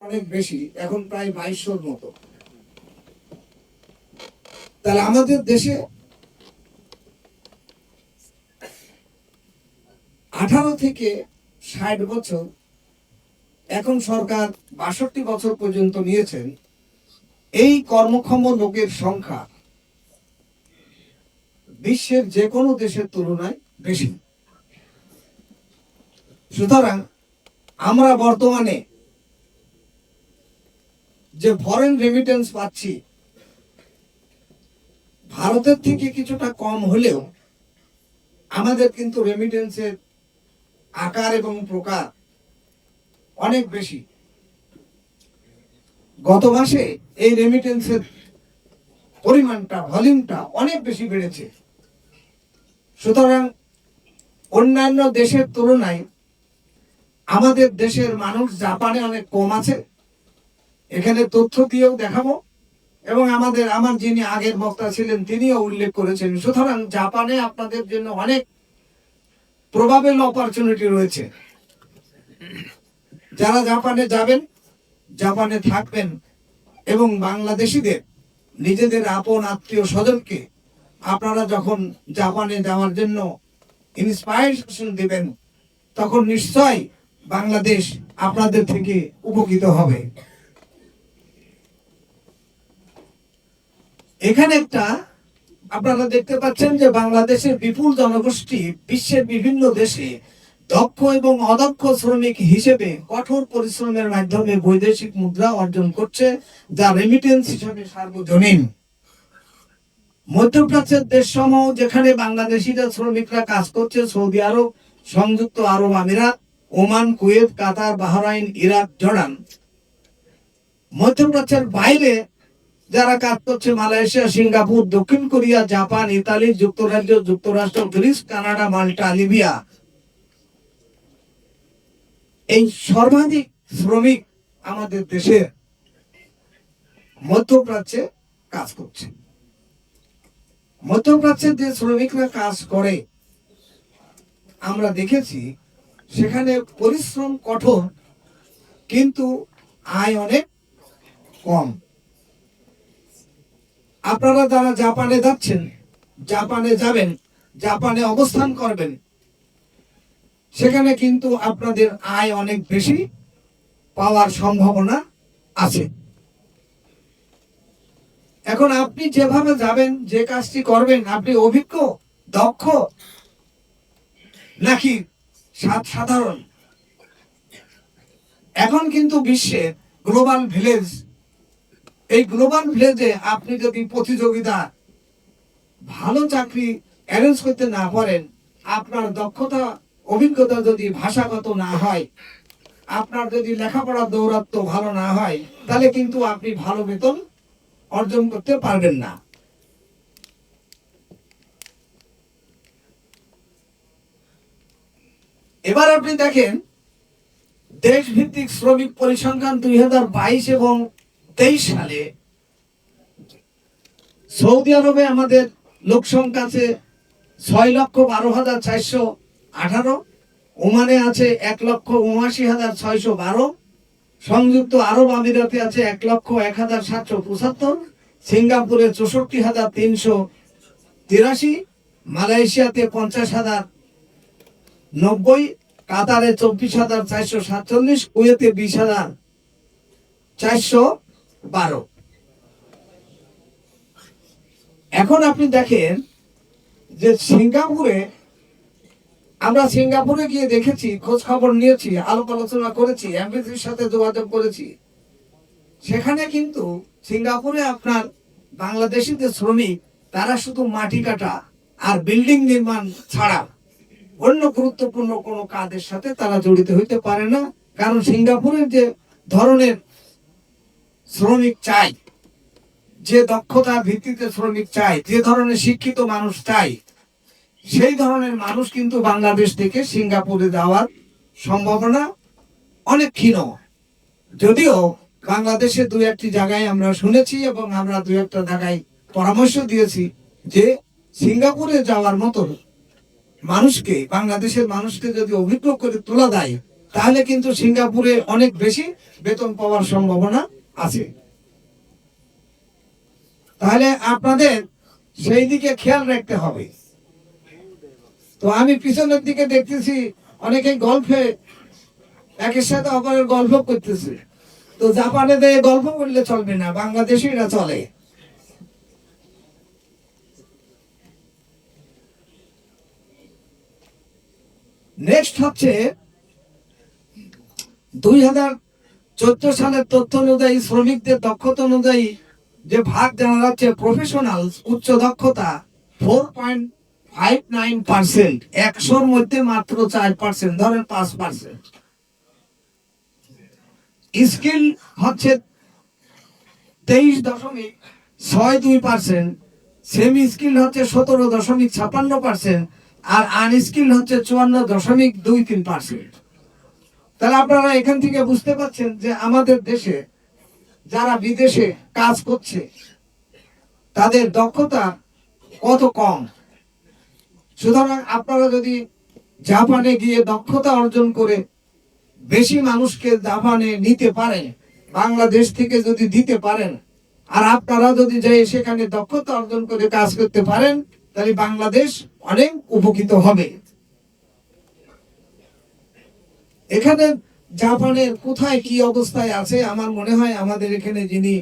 অনেক বেশি, এখন প্রায় 2200-র মতো। তাহলে আমাদের দেশে 18 থেকে 60 বছর, এখন সরকার 62 বছর পর্যন্ত নিয়েছেন, এই কর্মক্ষম লোকের সংখ্যা বিশ্বের যে কোনো দেশের তুলনায় বেশি। সুতরাং আমরা বর্তমানে যে ফরেন রেমিটেন্স পাচ্ছি ভারতের থেকে কিছুটা কম হলেও আমাদের কিন্তু রেমিটেন্সের আকার এবং প্রকার অনেক বেশি। গত মাসে এই রেমিটেন্সের পরিমাণটা, ভলিউমটা অনেক বেশি বেড়েছে। সুতরাং অন্যান্য দেশের তুলনায় আমাদের দেশের মানুষ জাপানে অনেক কম আছে, এখানে তথ্য দিয়েও দেখাবো, এবং আমার যিনি আগের বক্তা ছিলেন তিনিও উল্লেখ করেছেন। সুতরাং জাপানে আপনাদের জন্য অনেক প্রবাবেল অপরচুনিটি রয়েছে। যারা জাপানে যাবেন, জাপানে থাকবেন এবং বাংলাদেশিদের নিজেদের আপন আত্মীয় স্বজনকে আপনারা যখন জাপানে যাওয়ার জন্য ইন্সপায়ারেশন দিবেন, তখন নিশ্চয় বাংলাদেশ আপনাদের থেকে উপকৃত হবে। এখানে একটা আপনারা দেখতে পাচ্ছেন যে বাংলাদেশের বিপুল জনগোষ্ঠী বিশ্বের বিভিন্ন দেশে দক্ষ এবং অদক্ষ শ্রমিক হিসেবে কঠোর পরিশ্রমের মাধ্যমে বৈদেশিক মুদ্রা অর্জন করছে, যা রেমিটেন্স হিসেবে সার্বজনীন। মধ্যপ্রাচ্যের দেশসমূহ যেখানে বাংলাদেশিরা শ্রমিকরা কাজ করছে, সৌদি আরব, সংযুক্ত আরব আমিরাত, ওমান, কুয়েত, কাতার, বাহরাইন, ইরাক, জর্ডান। মধ্যপ্রাচ্যের বাইরে যারা কাজ করছে মালয়েশিয়া, সিঙ্গাপুর, দক্ষিণ কোরিয়া, জাপান, ইতালি, যুক্তরাজ্য, যুক্তরাষ্ট্র, গ্রিস, কানাডা, মাল্টা, লিবিয়া। এই সর্বাধিক শ্রমিক আমাদের দেশে মধ্যপ্রাচ্যে কাজ করছে। মধ্যপ্রাচ্যের যে শ্রমিকরা কাজ করে আমরা দেখেছি সেখানে পরিশ্রম কঠোর, কিন্তু আয় অনেক কম। আপনারা যারা জাপানে যাচ্ছেন, জাপানে যাবেন, জাপানে অবস্থান করবেন, সেখানে কিন্তু আপনাদের আয় অনেক বেশি পাওয়ার সম্ভাবনা আছে। এখন আপনি যেভাবে যাবেন, যে কাজটি করবেন, আপনি অভিজ্ঞ, দক্ষ, নাকি সাধারণ? এখন কিন্তু বিশ্বে গ্লোবাল ভিলেজ, এই গ্লোবাল ভিলেজে আপনি যদি প্রতিযোগিতা ভালো চাকরি অ্যারেঞ্জ করতে না পারেন, আপনার দক্ষতা অভিজ্ঞতা যদি ভাষাগত না হয়, আপনার যদি লেখাপড়া দৌরাত্ম ভালো না হয়, তাহলে কিন্তু আপনি ভালো বেতন অর্জন করতে পারবেন না। এবার আপনি দেখেন দেশভিত্তিক শ্রমিক পরিসংখ্যান 2022 এবং 23 সালে সৌদি আরবে আমাদের লোক সংখ্যা আছে 6,12,418, ওমানে আছে 1,79,612, সংযুক্ত আরব আমিরাতে আছে 1,01,775, সিঙ্গাপুরে 64,383, মালয়েশিয়াতে 50,090, কাতারে 24,447, কুয়েতে 20,412। এখন আপনি দেখেন যে আমরা সিঙ্গাপুরে গিয়ে দেখেছি, খোঁজ খবর নিয়েছি, আলাপ আলোচনা করেছি, এমবিসির সাথে যোগাযোগ করেছি। সেখানে কিন্তু সিঙ্গাপুরে আপনার বাংলাদেশি যে শ্রমিক, তারা শুধু মাটি কাটা আর বিল্ডিং নির্মাণ ছাড়া অন্য গুরুত্বপূর্ণ কোনো কাজের সাথে তারা জড়িত হইতে পারে না। কারণ সিঙ্গাপুরের যে ধরনের শ্রমিক চাই, যে দক্ষতার ভিত্তিতে শ্রমিক চাই, যে ধরনের শিক্ষিত মানুষ চাই, সেই ধরনের মানুষ কিন্তু বাংলাদেশ থেকে সিঙ্গাপুরে যাওয়ার সম্ভাবনা অনেক ক্ষীণ। যদিও বাংলাদেশে দু একটি জায়গায় আমরা শুনেছি এবং আমরা দু একটা জায়গায় পরামর্শ দিয়েছি যে সিঙ্গাপুরে যাওয়ার মতো মানুষকে, বাংলাদেশের মানুষকে যদি অভিজ্ঞ করে তোলা যায়, তাহলে কিন্তু সিঙ্গাপুরে অনেক বেশি বেতন পাওয়ার সম্ভাবনা আছে। তাহলে আপনাদের সেই দিকে খেয়াল রাখতে হবে। তো আমি পিছনের দিকে দেখতেছি অনেকেই গল্ফে একের সাথে অপরের গল্প করতেছে। তো জাপানে গল্প করলে চলবে না, বাংলাদেশিরা চলে। নেক্সট হচ্ছে 2014 সালের তথ্য অনুযায়ী শ্রমিকদের দক্ষতা অনুযায়ী যে ভাগ জানা যাচ্ছে, প্রফেশনাল উচ্চ দক্ষতা 4.59%, 100-র মধ্যে মাত্র 4%, ধরেন 5%। স্কিল হচ্ছে 23.62%, সেমি স্কিল হচ্ছে 17.56%, আর আনস্কিল হচ্ছে 54.23%। তাহলে আপনারা এখান থেকে বুঝতে পারছেন যে আমাদের দেশে যারা বিদেশে কাজ করছে তাদের দক্ষতা কত কম। সুতরাং আপনারা যদি জাপানে গিয়ে দক্ষতা অর্জন করে বেশি মানুষকে জাপানে নিতে পারেন, বাংলাদেশ থেকে যদি দিতে পারেন, আর আপনারা যদি যাই সেখানে দক্ষতা অর্জন করে কাজ করতে পারেন, তাহলে বাংলাদেশ অনেক উপকৃত হবে। এখানে জাপানের কোথায় কি অবস্থায় আছে, আমার মনে হয় আমাদের এখানে যিনি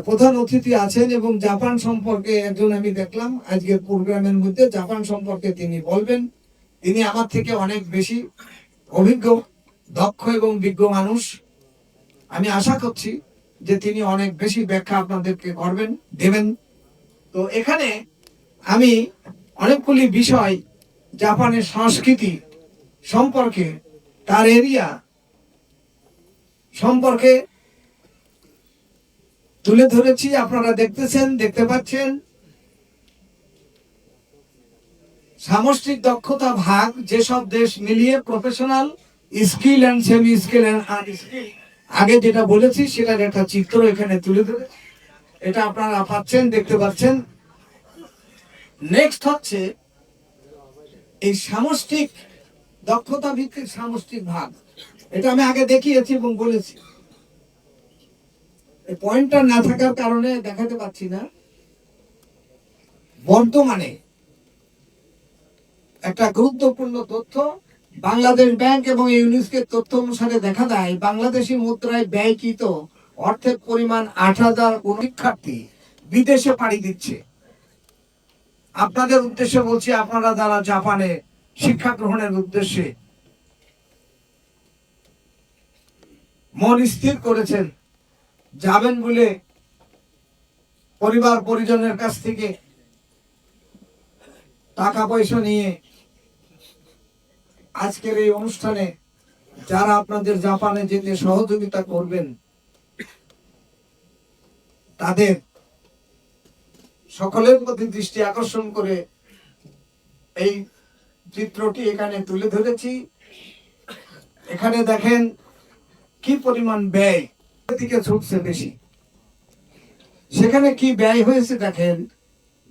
প্রধান অতিথি আছেন এবং জাপান সম্পর্কে একজন আমি দেখলাম আজকের প্রোগ্রামের মধ্যে, জাপান সম্পর্কে তিনি বলবেন। তিনি আমার থেকে অনেক বেশি অভিজ্ঞ, দক্ষ এবং বিজ্ঞ মানুষ। আমি আশা করছি যে তিনি অনেক বেশি ব্যাখ্যা আপনাদেরকে করবেন, দেবেন। তো এখানে আমি অনেকগুলি বিষয় জাপানের সংস্কৃতি সম্পর্কে, তার এরিয়া সম্পর্কে তুলে ধরেছি। আপনারা দেখতে পাচ্ছেন সামষ্টিক দক্ষতা ভাগ যেসব দেশ মিলিয়ে professional skill and semi skill and unskilled, আগে যেটা বলেছি সেটার একটা চিত্র এখানে তুলে ধরে, এটা আপনারা দেখতে পাচ্ছেন। নেক্সট হচ্ছে এই সামষ্টিক দক্ষতা ভিত্তিক সামষ্টিক ভাগ, এটা আমি আগে দেখিয়েছি এবং বলেছি। এই পয়েন্টটা না থাকার কারণে দেখাতে পাচ্ছি না। বর্তমানে একটা গুরুত্বপূর্ণ তথ্য, বাংলাদেশ ব্যাংক এবং ইউনিসেফের তথ্য অনুসারে দেখা যায় বাংলাদেশি মুদ্রায় ব্যয়কৃত অর্থের পরিমাণ 8,000 শিক্ষার্থী বিদেশে পাড়ি দিচ্ছে। আপনাদের উদ্দেশ্যে বলছি, আপনারা যারা জাপানে শিক্ষা গ্রহণের উদ্দেশ্যে মন স্থির করেছেন, যাবেন বলে পরিবার পরিজনের কাছ থেকে টাকা পয়সা নিয়ে আজকের এই অনুষ্ঠানে যারা আপনাদের জাপানে যেতে সহযোগিতা করবেন, তাদের সকলের প্রতি দৃষ্টি আকর্ষণ করে এই চিত্রটি এখানে তুলে ধরেছি। এখানে দেখেন কি পরিমাণ ব্যয় থেকে ছুটছে বেশি। সেখানে কি ব্যয় হয়েছে দেখেন,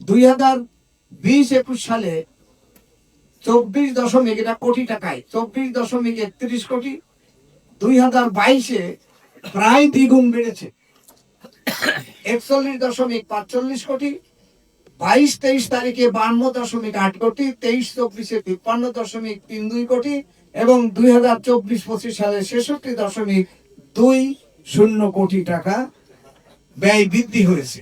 2020-21 সালে 24 এটা কোটি টাকায় 24.31 কোটি, 2022-এ প্রায় দ্বিগুণ বেড়েছে, 41.45 কোটি, 22-23 তারিখে 52.8 কোটি, 23-24-এ 53.32 কোটি এবং 2024-25 সালে 66.20 কোটি টাকা ব্যয় বৃদ্ধি হয়েছে।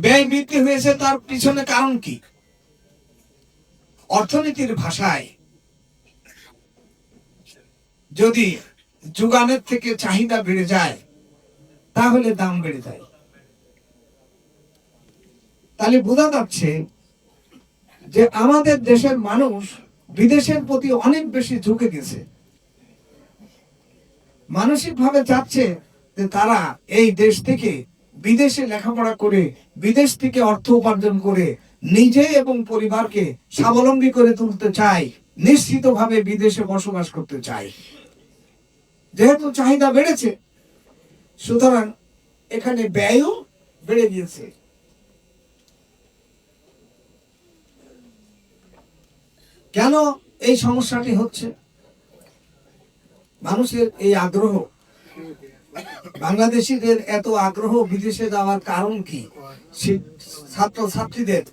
ব্যয় বৃদ্ধি হয়েছে, তার পিছনে কারণ কি? অর্থনীতির ভাষায় যদি যোগানের থেকে চাহিদা বেড়ে যায় তাহলে দাম বেড়ে যায়। তাহলে বোঝা যাচ্ছে যে আমাদের দেশের মানুষ বিদেশের প্রতি অনেক বেশি ঝুঁকে গেছে, মানসিকভাবে চাচ্ছে যে তারা এই দেশ থেকে বিদেশে লেখাপড়া করে, বিদেশ থেকে অর্থ উপার্জন করে নিজে এবং পরিবারকে স্বাবলম্বী করে তুলতে চায়, নিশ্চিতভাবে বিদেশে বসবাস করতে চায়। যেহেতু চাহিদা বেড়েছে, সুতরাং এখানে ব্যয়ও বেড়ে গিয়েছে। কেন এই সমস্যাটি হচ্ছে? মানুষের এই আগ্রহ, বাংলাদেশিদের এত আগ্রহ বিদেশে যাওয়ার কারণ কি? ছাত্র ছাত্রীদের,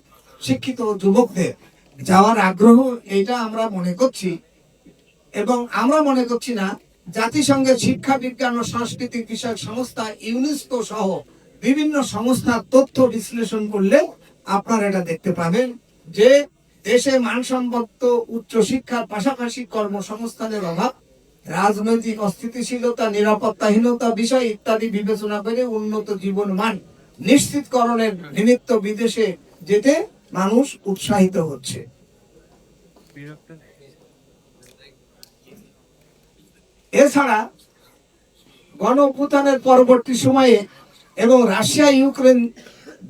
শিক্ষিত যুবকদের যাওয়ার আগ্রহ, এটা আমরা মনে করছি, এবং আমরা মনে করছি না, জাতিসংঘের শিক্ষা বিজ্ঞান ও সাংস্কৃতিক বিষয়ক সংস্থা ইউনেস্কো সহ বিভিন্ন সংস্থার তথ্য বিশ্লেষণ করলে আপনারা এটা দেখতে পাবেন যে দেশে মানসম্পন্ন উচ্চ শিক্ষার পাশাপাশি কর্মসংস্থানের অভাব, রাজনৈতিক অস্থিতিশীলতা, নিরাপত্তাহীনতা বিষয় ইত্যাদি বিবেচনা করে উন্নত জীবন মান নিশ্চিতকরণের নিমিত্ত বিদেশে যেতে মানুষ উৎসাহিত হচ্ছে। এছাড়া গণ অভ্যুত্থানের পরবর্তী সময়ে এবং রাশিয়া ইউক্রেন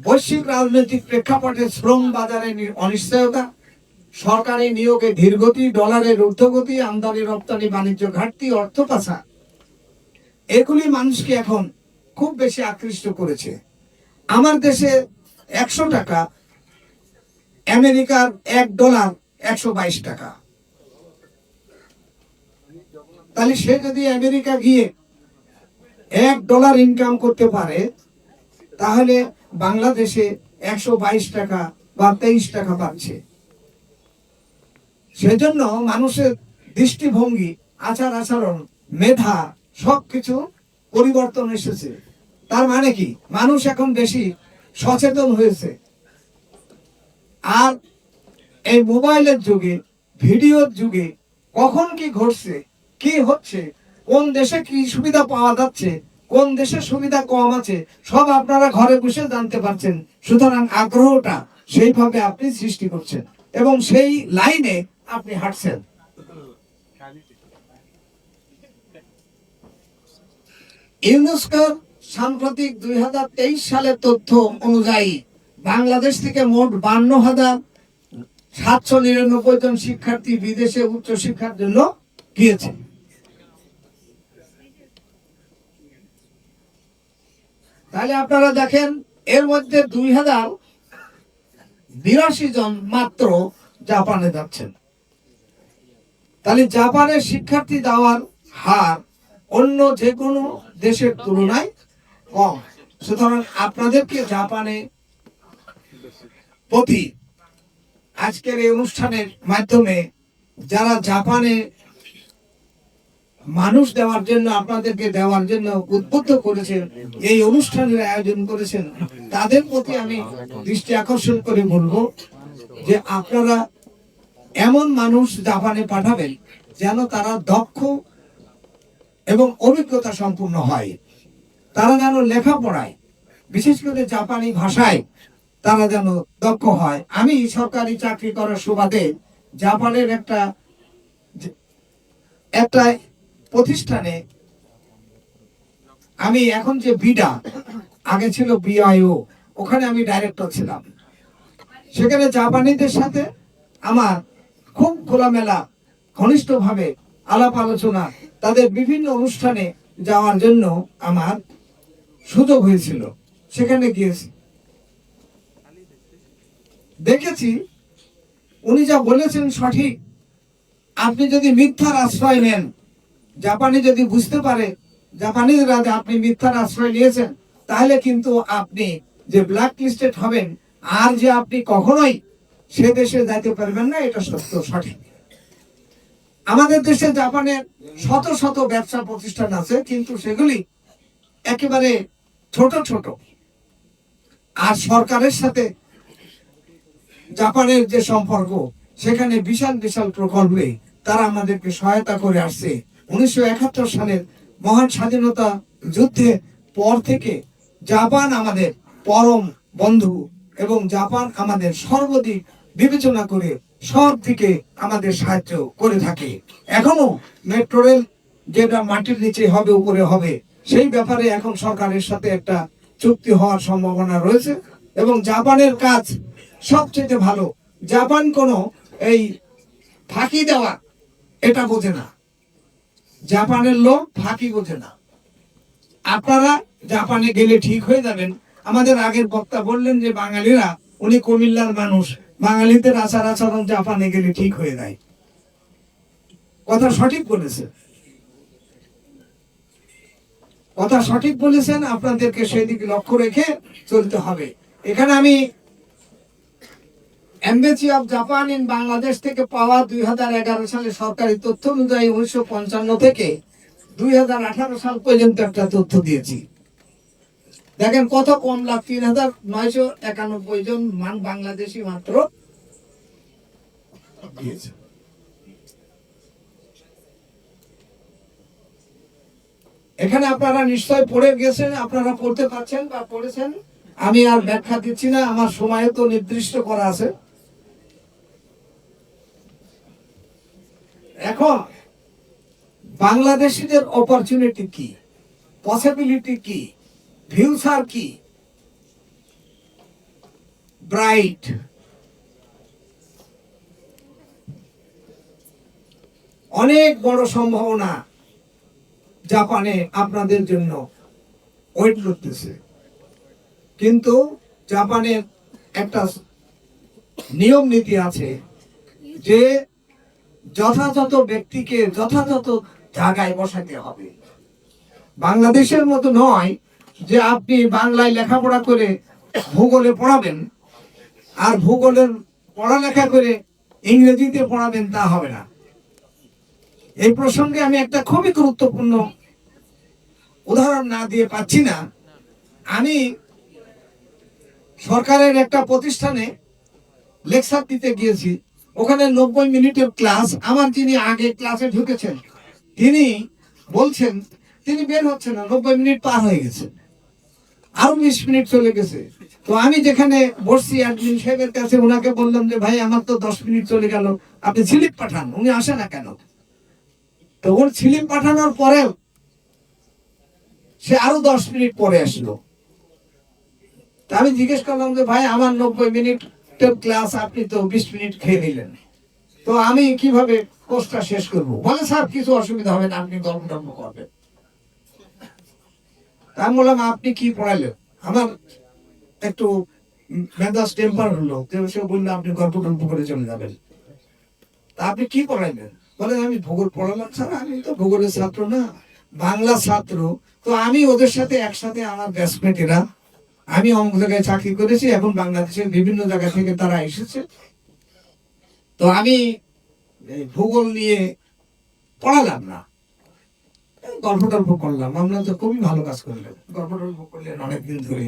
বৈশ্বিক রাজনৈতিক প্রেক্ষাপটে শ্রম বাজারে অনিশ্চয়তা, সরকারি নিয়োগে ধীরগতি, ডলারের ঊর্ধ্বগতি, আমদানি রপ্তানি বাণিজ্য ঘাটতি, অর্থ পাচার, এগুলি মানুষকে এখন খুব বেশি আকৃষ্ট করেছে। আমার দেশে 100 টাকা, আমেরিকার $1 122 টাকা। তাহলে সে যদি আমেরিকা গিয়ে $1 ইনকাম করতে পারে, তাহলে বাংলাদেশে 122 টাকা বা 23 টাকা পাচ্ছে। সেজন্য মানুষের দৃষ্টিভঙ্গি, আচার আচরণ, মেধা সবকিছু পরিবর্তন এসেছে। তার মানে কি, মানুষ এখন বেশি সচেতন হয়েছে। আর এই মোবাইলের যুগে, ভিডিওর যুগে কখন কি ঘটছে, কি হচ্ছে, কোন দেশে কি সুবিধা পাওয়া যাচ্ছে, কোন দেশে সুবিধা কম আছে, সব আপনারা ঘরে বসে জানতে পারছেন। সুতরাং আগ্রহটা সেইভাবে আপনি সৃষ্টি করছেন এবং সেই লাইনে আপনি হাঁটছেন। ইউনেস্কোর সাম্প্রতিক 2023 সালের তথ্য অনুযায়ী বাংলাদেশ থেকে মোট 52,799 জন শিক্ষার্থী বিদেশে উচ্চ শিক্ষার জন্য গিয়েছে। তাহলে আপনারা দেখেন, এর মধ্যে 2082 জন মাত্র জাপানে যাচ্ছেন। তাহলে জাপানের শিক্ষার্থী যাওয়ার হার অন্য যে কোনো দেশের তুলনায় কম। সুতরাং আপনাদেরকে জাপানে প্রতি আজকের এই অনুষ্ঠানের মাধ্যমে যারা জাপানে মানুষ দেওয়ার জন্য, আপনাদেরকে দেওয়ার জন্য উদ্বুদ্ধ করেছেন, এই অনুষ্ঠানের আয়োজন করেছেন, তাদের প্রতি আমি দৃষ্টি আকর্ষণ করে বলবো যে আপনারা এমন মানুষ জাপানে পাঠাবেন যেন তারা দক্ষ এবং অভিজ্ঞতা সম্পূর্ণ হয়। তারা যেন লেখাপড়ায়, বিশেষ করে জাপানি ভাষায় তারা যেন দক্ষ হয়। আমি সরকারি চাকরি করার সুবাদে জাপানের একটা প্রতিষ্ঠানে, আমি এখন যে বিডা, আগে ছিল বিআইও, ওখানে আমি ডাইরেক্টর ছিলাম। সেখানে জাপানিদের সাথে আমার খুব খোলামেলা ঘনিষ্ঠভাবে আলাপ আলোচনা, তাদের বিভিন্ন অনুষ্ঠানে যাওয়ার জন্য আমার সুযোগ হয়েছিল। সেখানে গিয়েছি, দেখেছি উনি যা বলেছেন সঠিক। আপনি যদি মিথ্যার আশ্রয় নেন, জাপানি যদি বুঝতে পারে জাপানিরা যে আপনি মিথ্যার আশ্রয় নিয়েছেন, তাহলে কিন্তু আপনি যে ব্ল্যাক লিস্টেড হবেন, আর যে আপনি কখনোই সে দেশে যাইতে পারবেন না। এটা সত্য, সঠিক। আমাদের দেশে জাপানের শত শত ব্যবসা প্রতিষ্ঠান আছে, কিন্তু সেগুলি একেবারে ছোট ছোট। আর সরকারের সাথে জাপানের যে সম্পর্ক, সেখানে বিশাল বিশাল প্রকল্পে তারা আমাদেরকে সহায়তা করে আসছে। 1971 সালের মহান স্বাধীনতা যুদ্ধে পর থেকে জাপান আমাদের পরম বন্ধু এবং জাপান আমাদের সর্বদিক বিবেচনা করে সব দিকে আমাদের সাহায্য করে থাকে। এখনো মেট্রো রেল যেটা মাটির নিচে হবে, উপরে হবে, সেই ব্যাপারে এখন সরকারের সাথে একটা চুক্তি হওয়ার সম্ভাবনা রয়েছে এবং জাপানের কাজ সবচেয়ে ভালো। জাপান কোনো এই ফাঁকি দেওয়া এটা বোঝে না, জাপানের লোক ফাঁকি বোঝে না। আপনারা জাপানে গেলে ঠিক হয়ে যাবেন। আমাদের আগের বক্তা বললেন যে বাঙালিরা, উনি কুমিল্লার মানুষ, বাঙালিদের আচার আচরণ জাপানে গেলে ঠিক হয়ে যায়। কথা সঠিক বলেছে। কথা সঠিক বলেছেন, আপনাদেরকে সেই দিকে লক্ষ্য রেখে চলতে হবে। এখানে আমি embassy of Japan in Bangladesh থেকে পাওয়া 2011 সালে সরকারি তথ্য অনুযায়ী 1955 থেকে 2018 সাল পর্যন্ত একটা তথ্য দিয়েছি। দেখেন কত কম লাখ, 3991 জন বাংলাদেশি মাত্র দিয়েছে। এখানে আপনারা নিশ্চয় পড়ে গেছেন, আপনারা পড়তে পারছেন বা পড়েছেন, আমি আর ব্যাখ্যা দিচ্ছি না, আমার সময় তো নির্দিষ্ট করা আছে। এখন বাংলাদেশিদের অপরচুনিটি কি, পসিবিলিটি কি, ফিউচার কি, ব্রাইট। অনেক বড় সম্ভাবনা জাপানে আপনাদের জন্য ওয়েট করতেছে। কিন্তু জাপানের একটা নিয়ম নীতি আছে যে যথাযথ ব্যক্তিকে যথাযথ জায়গায় বসাতে হবে। বাংলাদেশের মতো নয় যে আপনি বাংলায় লেখাপড়া করে ভূগোলে পড়াবেন আর ভূগোলের পড়ালেখা করে ইংরেজিতে পড়াবেন, তা হবে না। এই প্রসঙ্গে আমি একটা খুবই গুরুত্বপূর্ণ উদাহরণ না দিয়ে পাচ্ছি না। আমি সরকারের একটা প্রতিষ্ঠানে লেকচার দিতে গিয়েছি, ওখানে 90 মিনিটের ক্লাস। আমার যিনি আগে ক্লাসে ঢুকেছেন তিনি বলছেন তিনি বের হচ্ছেন না, 90 মিনিট পার হয়ে গেছে, আরো 20 মিনিট চলে গেছে। তো আমি যেখানে বসছি অ্যাডমিন সাহেবের কাছে, ওনাকে বললাম যে ভাই আমার তো 10 মিনিট চলে গেল, আপনি স্লিপ পাঠান। উনি আসে না কেন? তো ওর স্লিপ পাঠানোর পরেও সে আরো 10 মিনিট পরে আসলো। তা আমি জিজ্ঞেস করলাম যে ভাই আমার 90 মিনিটের ক্লাস, আপনি তো 20 মিনিট খেয়ে নিলেন, তো আমি কিভাবে কোর্সটা শেষ করব? বলে স্যার কিছু অসুবিধা হবে না, আপনি গল্প টল্প করবেন। তা আমি বললাম আপনি কি পড়ালেন? আমার একটু মেজাজ টেম্পার হলো, সে বললো আপনি গল্প টল্প করে চলে যাবেন। তা আপনি কি পড়াইলেন? বলেন আমি ভূগোল পড়ালাম। স্যার আমি তো ভূগোলের ছাত্র না, বাংলা ছাত্র। তো আমি ওদের সাথে একসাথে, আমার ব্যাচমেট এরা, আমি অনেক জায়গায় চাকরি করেছি, এখন বাংলাদেশের বিভিন্ন জায়গা থেকে তারা এসেছে। তো আমি ভূগোল নিয়ে পড়ালাম না, গল্প টল্প করলাম। আমরা তো খুবই ভালো কাজ করলেন, গল্প টল্প করলেন অনেকদিন ধরে।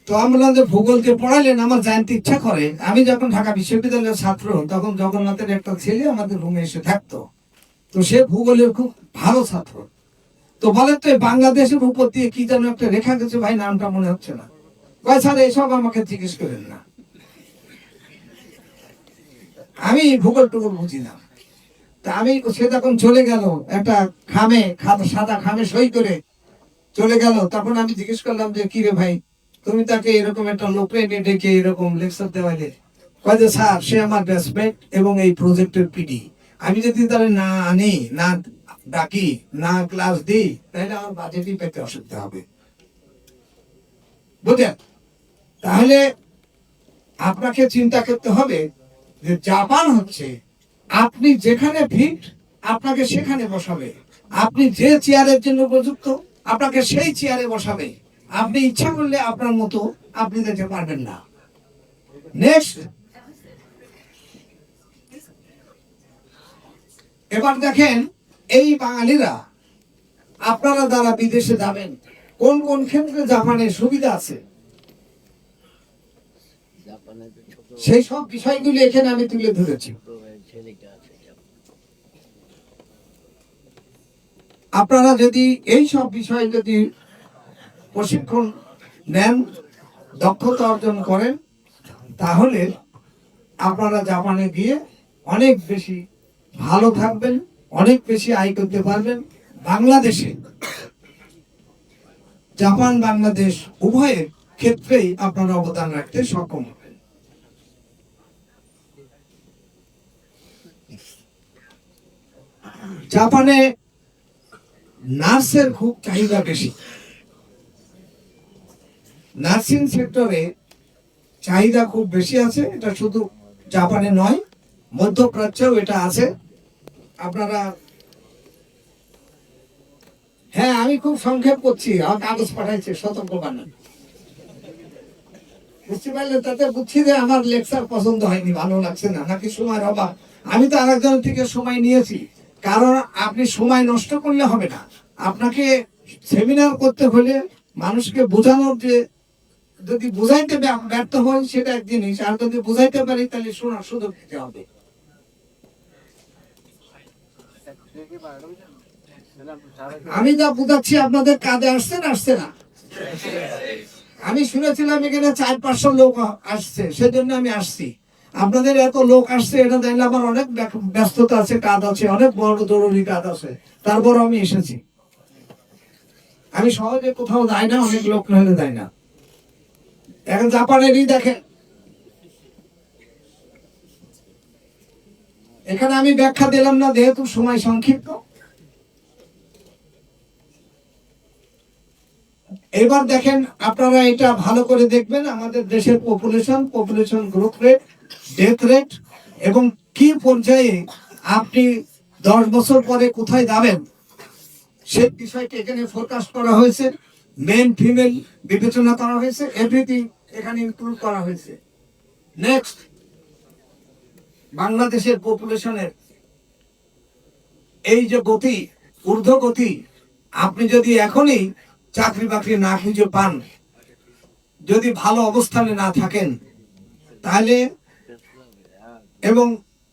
তো আমরা যে ভূগোলকে পড়ালেন, আমার জানতে ইচ্ছা করে। আমি যখন ঢাকা বিশ্ববিদ্যালয়ের ছাত্র, তখন জগন্নাথের একটা ছেলে আমাদের রুমে এসে থাকতো। তো সে ভূগোলের খুব ভালো ছাত্র। তো বলে তো বাংলাদেশের উপর দিয়ে কি যেন একটা রেখা গেছে, ভাই নামটা মনে হচ্ছে না। ভাই স্যার এসব আমাকে জিজ্ঞেস করেন না, আমি ভূগোল টুগোল বুঝি না। তা আমি, সে তখন চলে গেল, একটা খামে সাদা খামে সই করে চলে গেল। তখন আমি জিজ্ঞেস করলাম যে কি রে ভাই, তুমি তাকে এরকম একটা লোক এনে ডেকে এরকম লেকচার দেওয়ালে? কয় যে স্যার সে আমার ব্যাচমেট এবং এই প্রজেক্টের পিডি। আমি যদি তাহলে না আনি, না ডাকি, না ক্লাস দিই, তাহলে আমার বাজেটই পেতে অসুবিধা হবে, বুঝলেন? তাহলে আপনাকে চিন্তা করতে হবে যে জাপান হচ্ছে, আপনি যেখানে ফিট আপনাকে সেখানে বসাবে, আপনি যে চেয়ারের জন্য উপযুক্ত আপনাকে সেই চেয়ারে বসাবে। আপনি ইচ্ছা করলে আপনার মতো আপনি যেতে পারবেন না। নেক্সট, এবার দেখেন এই বাঙালিরা, আপনারা যারা বিদেশে যাবেন, কোন কোন ক্ষেত্রে জাপানের সুবিধা আছে সেই সব বিষয়গুলি এখানে আমি তুলে ধরেছি। আপনারা যদি এই সব বিষয়ে যদি প্রশিক্ষণ নেন, দক্ষতা অর্জন করেন, তাহলে আপনারা জাপানে গিয়ে অনেক বেশি ভালো থাকবেন, অনেক বেশি আয় করতে পারবেন। বাংলাদেশে, জাপান বাংলাদেশ উভয়ের ক্ষেত্রেই আপনারা অবদান রাখতে সক্ষম হবেন। জাপানে নার্সের খুব চাহিদা বেশি, নার্সিং সেক্টরে চাহিদা খুব বেশি আছে। এটা শুধু জাপানে নয়, মধ্যপ্রাচ্যেও এটা আছে। আপনারা হ্যাঁ, আমি খুব সংক্ষেপ করছি, আমার কাগজ পাঠাইছে সতর্ক বানান, বুঝতে পারলে? তাতে বুঝছি যে আমার লেকচার পছন্দ হয়নি, ভালো লাগছে না, নাকি সময়ের অভাব। আমি তো আরেকজনের থেকে সময় নিয়েছি, কারণ আপনি সময় নষ্ট করলে হবে না। আপনাকে সেমিনার করতে হলে মানুষকে বোঝানোর যে, যদি বুঝাইতে ব্যর্থ হয় সেটা এক জিনিস, আর যদি বুঝাইতে পারি তাহলে শোনার সুযোগ দিতে হবে। আমি যা বুঝাচ্ছি আপনাদের কাজে আসছে না আসছে না? আমি শুনেছিলাম এখানে 400-500 লোক আসছে, সেজন্য আমি আসছি। আপনাদের এত লোক আসছে এটা জানলে আমার অনেক ব্যস্ততা আছে, কাজ আছে, অনেক বড় জরুরি কাজ আছে, তারপর আমি এসেছি। আমি সহজে কোথাও যাই না, অনেক লোক না হলে যাই না। এখন জাপানেরই দেখেন, এখানে আমি ব্যাখ্যা দিলাম না যেহেতু সময় সংক্ষিপ্ত। এবার দেখেন, আপনারা এটা ভালো করে দেখবেন, আমাদের দেশের population growth rate, death rate, এবং কি পর্যায়ে আপনি 10 বছর পরে কোথায় যাবেন সেই বিষয়টি এখানে ফোরকাস্ট করা হয়েছে। মেন ফিমেল বিবেচনা করা হয়েছে, এভরিথিং এখানে ইনক্লুড করা হয়েছে। নেক্সট, বাংলাদেশের পপুলেশনের এই যে গতি, ঊর্ধ্বগতি, আপনি যদি এখনই চাকরি বাকরি না খুঁজে পান, যদি ভালো অবস্থানে না থাকেন, তাহলে এবং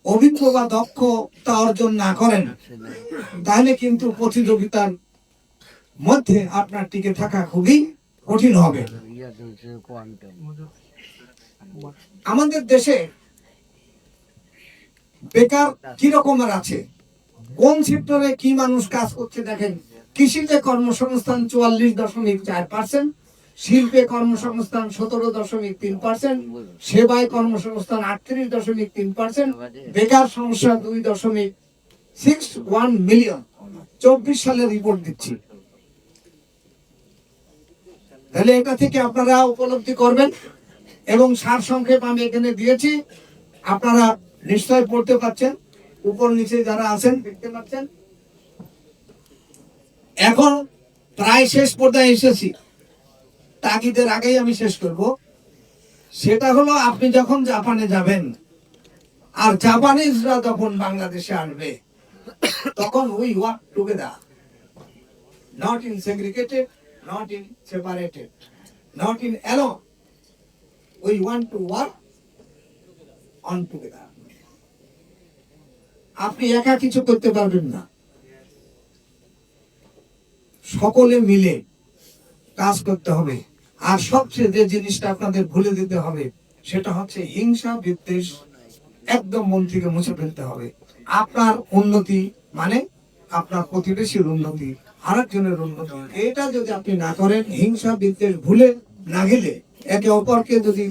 অভিজ্ঞ বা দক্ষতা অর্জন না করেন, তাহলে কিন্তু প্রতিযোগিতার মধ্যে আপনার টিকে থাকা খুবই কঠিন হবে। আমাদের দেশে বেকার কি রকমের আছে, কোন সেক্টরে কি মানুষ কাজ করছে দেখেন। কৃষিতে কর্মসংস্থান 44.4%, শিল্পে কর্মসংস্থান 17.3%, সেবায় কর্মসংস্থান 38.3%, বেকার সমস্যা 2.61 মিলিয়ন। 24 সালের রিপোর্ট দিচ্ছি। তাহলে এটা থেকে আপনারা উপলব্ধি করবেন, এবং সারসংক্ষেপ আমি এখানে দিয়েছি, আপনারা নিশ্চয় পড়তে পাচ্ছেন, উপর নিচে যারা আছেন দেখতে পাচ্ছেন। এখন প্রায় শেষ পর্যায়ে এসেছি, তাগিদের আগেই আমি শেষ করব। সেটা হলো, আপনি যখন জাপানে যাবেন আর জাপানিজরা যখন বাংলাদেশে আসবে, তখন we work together, not in segregated, not in separated, not in alone, we want to work on together. আপনি একা কিছু করতে পারবেন না, সকলে মিলে কাজ করতে হবে। আর সবচেয়ে যে জিনিসটা আপনাদের ভুলে দিতে হবে সেটা হচ্ছে হিংসা বিদ্বেষ, একদম মন থেকে মুছে ফেলতে হবে। আপনার উন্নতি মানে আপনার প্রতিবেশীর উন্নতি, আরেকজনের উন্নতি, এটা যদি আপনি না করেন, হিংসা বিদ্বেষ ভুলে না গেলে, একে অপরকে যদি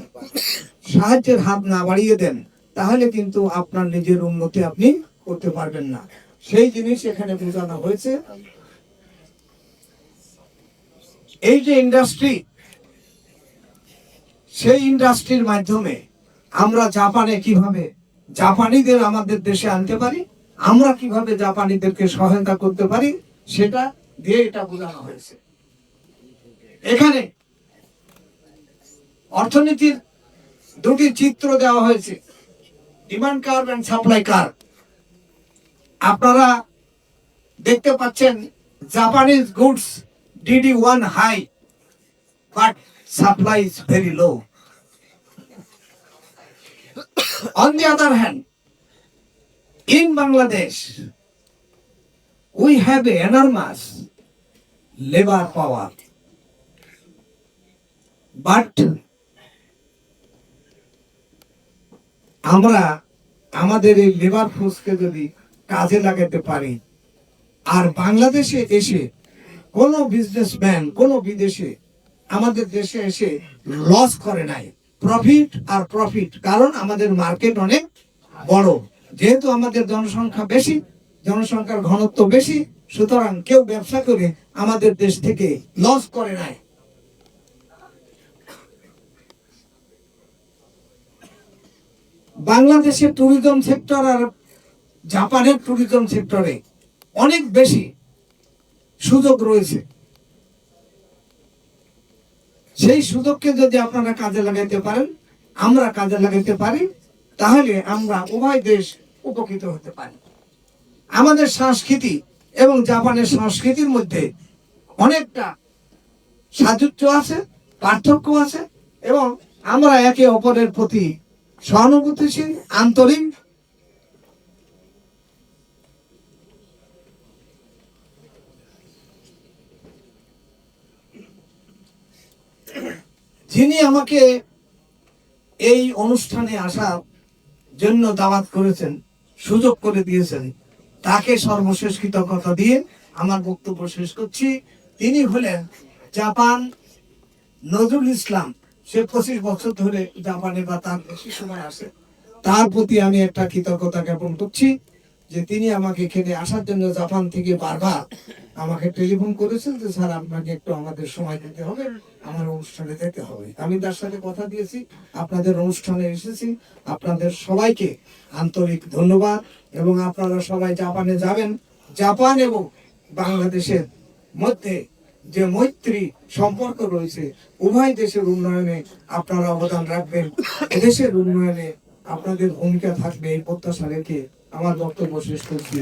সাহায্যের হাত না বাড়িয়ে দেন, তাহলে কিন্তু আপনার নিজের উন্নতি আপনি করতে পারবেন না। সেই জিনিস এখানে বোঝানো হয়েছে। এই যে ইন্ডাস্ট্রি, সেই ইন্ডাস্ট্রির মাধ্যমে আমরা জাপানে কিভাবে জাপানিদের আমাদের দেশে আনতে পারি, আমরা কিভাবে জাপানিদেরকে সহায়তা করতে পারি, সেটা দিয়ে এটা বোঝানো হয়েছে। এখানে অর্থনীতির দুটি চিত্র দেওয়া হয়েছে, demand curve and supply curve. আপনারা দেখতে পাচ্ছেন Japanese goods DD1 high, but supply is very low. On the other hand, in Bangladesh, we have enormous labor power, but আমরা আমাদের এই লেবার ফোর্সকে যদি কাজে লাগাতে পারি, আর বাংলাদেশে এসে কোনো বিজনেসম্যান, কোনো বিদেশে আমাদের দেশে এসে লস করে নাই, প্রফিট আর প্রফিট, কারণ আমাদের মার্কেট অনেক বড়, যেহেতু আমাদের জনসংখ্যা বেশি, জনসংখ্যার ঘনত্ব বেশি, সুতরাং কেউ ব্যবসা করে আমাদের দেশ থেকে লস করে নাই। বাংলাদেশের ট্যুরিজম সেক্টর আর জাপানের ট্যুরিজম সেক্টরে অনেক বেশি সুযোগ রয়েছে, সেই সুযোগকে যদি আপনারা কাজে লাগাইতে পারেন, আমরা কাজে লাগাইতে পারি, তাহলে আমরা উভয় দেশ উপকৃত হতে পারি। আমাদের সংস্কৃতি এবং জাপানের সংস্কৃতির মধ্যে অনেকটা সাযুজ্য আছে, পার্থক্য আছে, এবং আমরা একে অপরের প্রতি সহানুভূতিশীল, আন্তরিক। যিনি আমাকে এই অনুষ্ঠানে আসার জন্য দাওয়াত করেছেন, সুযোগ করে দিয়েছেন, তাকে সর্বশেষ কৃতজ্ঞতা দিয়ে আমার বক্তব্য শেষ করছি। তিনি হলেন জাপান নজরুল ইসলাম। সে 25 বছর ধরে জাপানে বা তার বেশি সময় আছে। তার প্রতি আমি একটা কৃতজ্ঞতা জ্ঞাপন করছি যে তিনি আমাকে এখানে আসার জন্য জাপান থেকে বারবার আমাকে টেলিফোন করেছেন যে স্যার আপনাকে একটু আমাদের সময় দিতে হবে, আমার অনুষ্ঠানে যেতে হবে। আমি তার সাথে কথা দিয়েছি, আপনাদের অনুষ্ঠানে এসেছি। আপনাদের সবাইকে আন্তরিক ধন্যবাদ। এবং আপনারা সবাই জাপানে যাবেন। জাপান এবং বাংলাদেশের মধ্যে যে মৈত্রী সম্পর্ক রয়েছে, উভয় দেশের উন্নয়নে আপনারা অবদান রাখবেন, দেশের উন্নয়নে আপনাদের ভূমিকা থাকবে, এই প্রত্যাশা রেখে আমার বক্তব্য শেষ করছি।